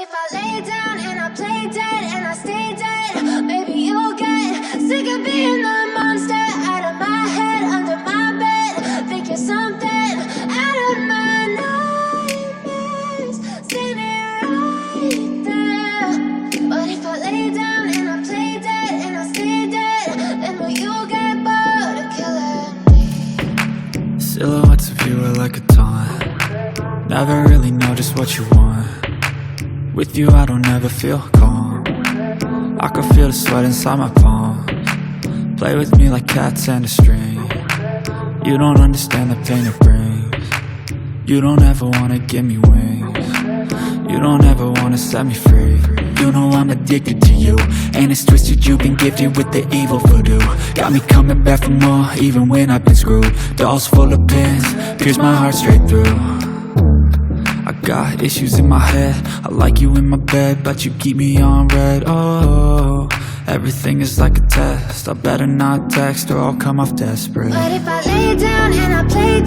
if I lay down and I play dead and I stay dead, maybe you'll get sick of being the monster out of my head, under my bed. Think you're something out of my nightmares, standing right there. But if I lay down and I play dead and I stay dead, then will you get bored of killing me? Silhouettes of you are like a taunt. Never really know just what you want. With you I don't ever feel calm. I can feel the sweat inside my palms. Play with me like cats and a string. You don't understand the pain it brings. You don't ever wanna give me wings. You don't ever wanna set me free. You know I'm addicted to you, and it's twisted, you've been gifted with the evil voodoo. Got me coming back for more, even when I've been screwed. Dolls full of pins, pierce my heart straight through. I got issues in my head, I like you in my bed, but you keep me on red. Oh, everything is like a test, I better not text or I'll come off desperate. But if I lay down and I play